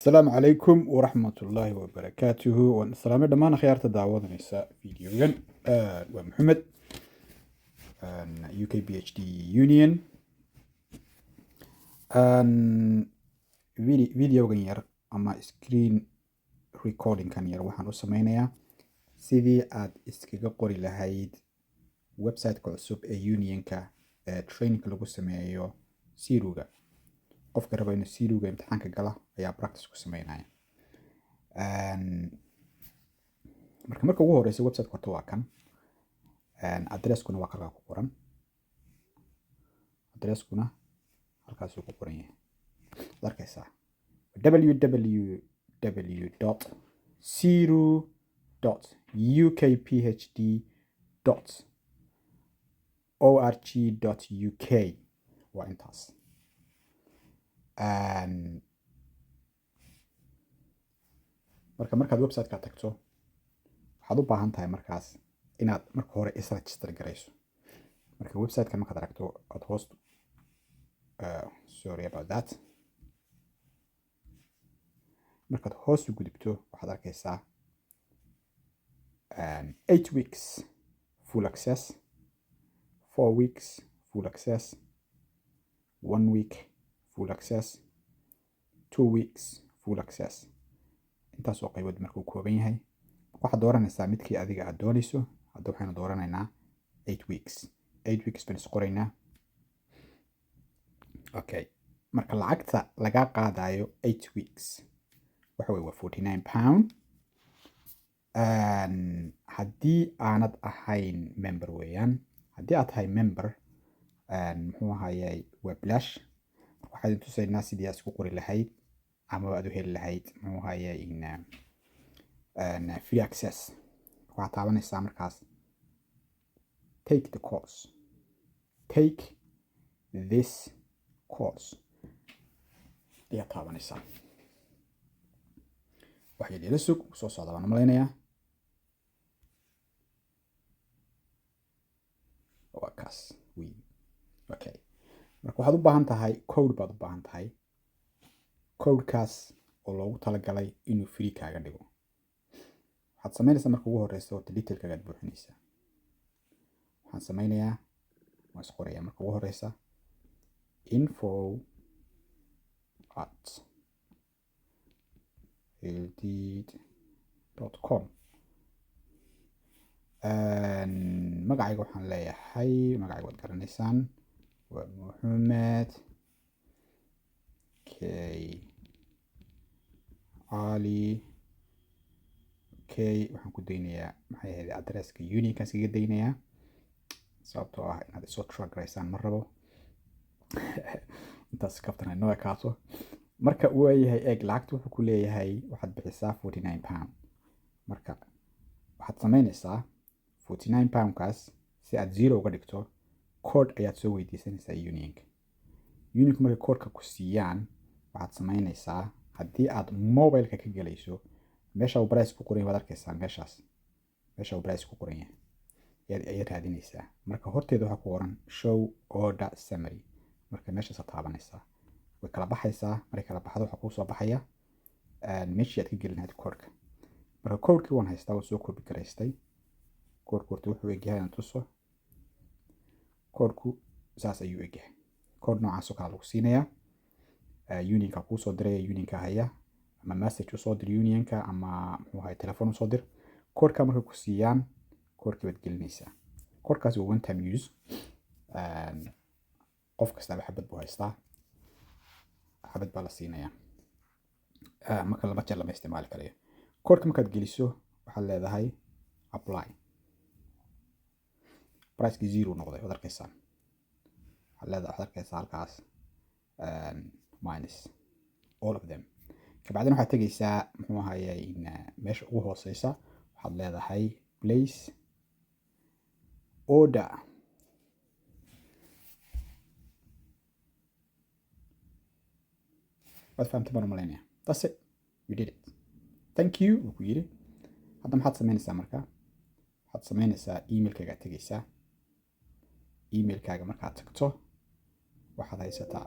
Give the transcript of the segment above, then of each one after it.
السلام عليكم ورحمة الله وبركاته والسلام دمان خيارة دعوة نساء فيديو ومحمد UK PhD Union فيديو ير أما سكرين ريكوردينج كان ير وحن أسميناه sidii aad iskaga qori lahayd website-ka cusub ee Union-ka training lagu sameeyo Siruga. qofka raba inuu Siruga imtixaanka gala ayaa practice ku sameynaya. marka ugu horeysa website horta waa kan. address-kuna waa halkaa ku qoran. address-kuna halkaas ku qoran yahay. arkaysaa www.siru.ukphd.org.uk waa intaas. markaad website-ka tagto waxaad u baahan tahay markaas inaad marka hore is-register garayso. marka website-ka markaad aragto aad hoos sorry about that. markaad hoos u gudubto waxaad arkaysaa 8 weeks full access, 4 weeks full access, 1 week full access, 2 weeks full access. intaas oo qaybood markuu kooban yahay waxaad dooranaysaa midkii adiga aad doonayso. hadda waxaynu dooranaynaa 8 weeks. 8 weeks baan is qoraynaa. okay, marka lacagta laga qaadayo 8 weeks waxa weeye waa 49 pound. haddii aanad ahayn member weeyaan. haddii aad tahay member muxuu ahayay waa bilaash. waxaad tusaynaa sidii aad isku qori lahayd ama aad u heli lahayd muxuu ahayay free access. waxaad taabanaysaa markaas take the course, take this course ayaad taabanaysaa. waxay ila sug soo socda baan malaynayaa. waa kaas weyn. okay, marka waxaad u baahan tahay code baad u baahan tahay. codekaas oo loogu talagalay inuu free kaaga dhigo. waxaad samaynaysaa marka ugu horeysa horta detailkaaga buuxinaysaa. waxaan sameynayaa waan is qorayaa marka ugu horeysa info@healdeed.com. magacayga waxaan leeyahay magacayga waad garanaysaan waa Mohamed K Ali. okay, waxaan ku daynayaa maxay ahayd addresska Union-kan iskaga daynayaa sababtoo ah inaad isoo track garaysaan ma rabo. intaas kaftan ay noo ekaato. marka uu yahay eeg lacagta wuxuu ku leeyahay waxaad bixisaa 49 pound. marka waxaad samaynaysaa 49 pound-kaas si aad zero uga dhigto code ayaad soo weydiisanaysaa Union-ka. Union-ka markay code-ka ku siiyaan waxaad samaynaysaa haddii aad mobile-ka ka galayso meesha uu price ku qoran yahay waad arkaysaa meesha uu price ku qoran yahay ayaad raadinaysaa. marka horteeda waxaa ku qoran show order summary. marka meeshaas aad taabanaysaa way kala baxaysaa. markay kala baxdo waxaa kuu soo baxaya meeshii aad ka gelin lahayd code-ka. marka code-kii waan haystaa waan soo copy garaystay. code-ku horta wuxuu egyahay aan tuso. code-ku saas ayuu egyahay. code noocaas oo kale lagu siinayaa. Union-ka kuu soo diraya Union-ka haya ama message u soo dir Union-ka ama muxuu ahay telefoon u soo dir. code-ka markay ku siiyaan code-kii baad gelinaysaa. code-kaasi waa one time use. qof kastaba xabad buu haystaa. xabad baa la siinayaa. marka laba jeer lama isticmaali karayo. code-ka markaad geliso waxaad leedahay apply. price-kii zero noqday waad arkaysaa. waxaad arkaysaa halkaas minus all of them. kabacdina waxaad tegaysaa muxuu ahayay meesha ugu hooseysa waxaad leedahay place order. waad fahamtay baan u malaynayaa. that's it, you did it, thank you wuu ku yidhi. hadda maxaad samaynaysaa marka waxaad samaynaysaa emailkaaga aad tegaysaa. emailkaaga markaad tagto waxaad haysataa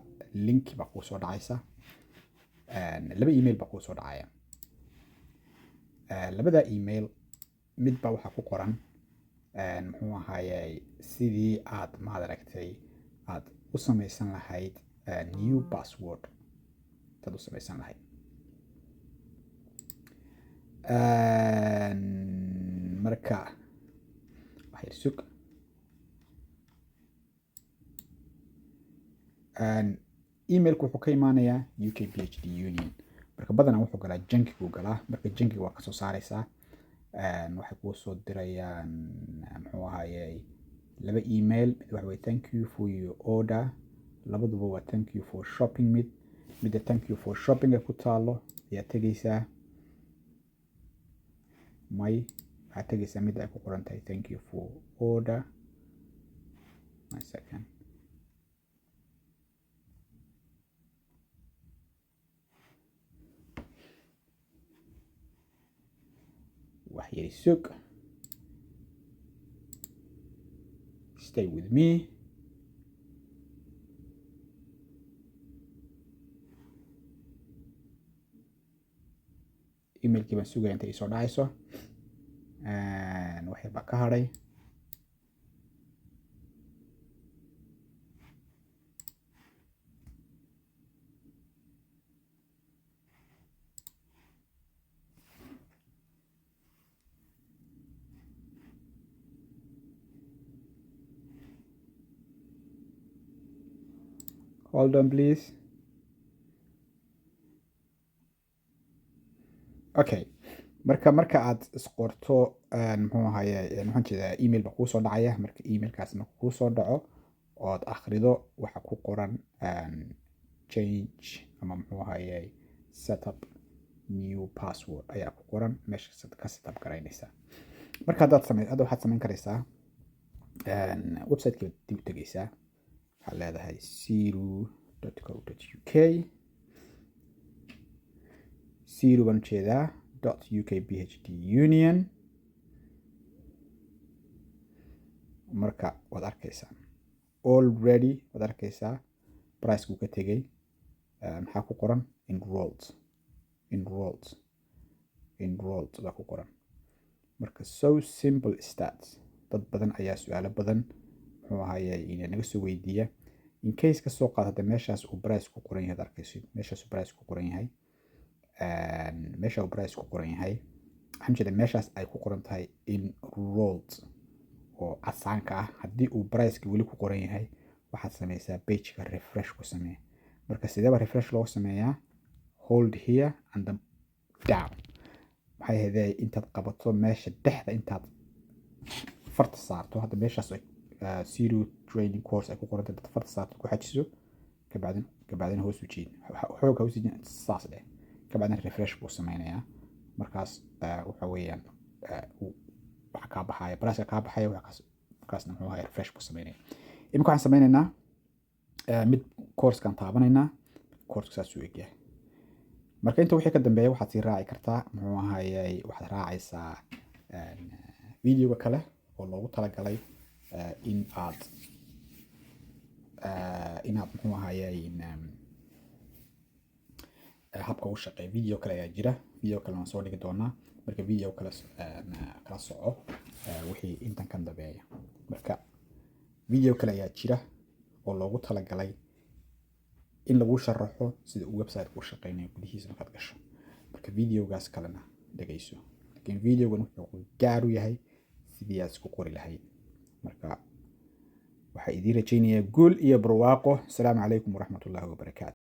link baa kuu soo dhacaysa. laba email baa kuu soo dhacaya. labada email mid baa waxaa ku qoran muxuu ahaayey sidii aad maaragtay aad u samaysan lahayd new password tad u samaysan lahayd. marka waxay sug emailku wuxuu ka imaanayaa UK PhD Union. marka badanaa wuxuu galaa junkigu galaa. marka junkiga waa kasoo saaraysaa. waxay kuu soo dirayaan muxuu ahaayey laba email. mid waxa weye thank you for your order. labaduba waa thank you for shopping. midda thank you for shopping ku taalo ayaa tegaysaa. waxaad tegaysaa midda ay ku qoran tahay thank you for order. one second. wax yari sug. Stay with me. emailkii baan sugaya inta isoo dhacayso. waxay baa ka hadhay. Hold on please. okay. marka aad isqorto muxuu ahaayey waxaan jeedaa email baa kuu soo dhacaya. marka emailkaas marka kuu soo dhaco ood akhrido waxa ku qoran change ama muxuu ahaayey setup new password ayaa ku qoran meesha ka setup garaynaysaa. marka hadda waxaad samayn karaysaa website-ka dib u tegaysaa. waxaad leedahay siru.co.uk. siru baan ujeedaa .uk PhD Union. marka waad arkaysaa already waad arkaysaa price-ku ka tegay. maxaa ku qoran enrolled baa ku qoran. marka so simple stats. dad badan ayaa su-aalo badan muxuu ahaayey naga soo weydiiya. in case ka soo qaad hadda meeshaas uu price ku qoran yahay. arkaysid meeshaas uu price ku qoran yahay. meesha uu price ku qoran yahay waxaan jeedaa meeshaas ay ku qoran tahay enrolled oo casaanka ah. haddii uu price-ka weli ku qoran yahay waxaad samaysaa page-ka refresh ku samee. marka sideeba refresh loo sameeyaa? hold here and then down. maxay ahaydee intaad qabato meesha dhexda intaad farta saarto. hadda meeshaas siru training course ay ku qoran tahay. dad farta saarto ku xajiso kabacdina hoos u jiid xooga hoos u jiid saas dheh. kabacdina refresh buu sameynayaa. markaas waxa weeyaan waxa kaa baxaya price kaa baxaya markaasna muxuu ahaayey refresh buu sameynaya. imika waxaan sameynaynaa mid course-kan taabanaynaa. course-ka saas u egyahay. marka inta wixii ka dambeeya waxaad sii raaci kartaa muxuu ahaayey waxaad raacaysaa videoga kale oo loogu talagalay inaad muxuu ahaayey habka u shaqeeya. video kale ayaa jira. video kale waan soo dhigi doonaa. marka video kale kala soco wixii intan ka dambeeya. marka video kale ayaa jira oo loogu talagalay in lagu sharaxo sida uu website ku shaqeynayo gudihiisa markaad gasho. marka videogaas kalena dhageyso. laakiin videogan wuxuu gaar u yahay sidii aad isku qori lahayd. marka waxaa idiin rajaynayaa guul iyo barwaaqo. asalaamu calaykum waraxmatullaahi wabarakaatu.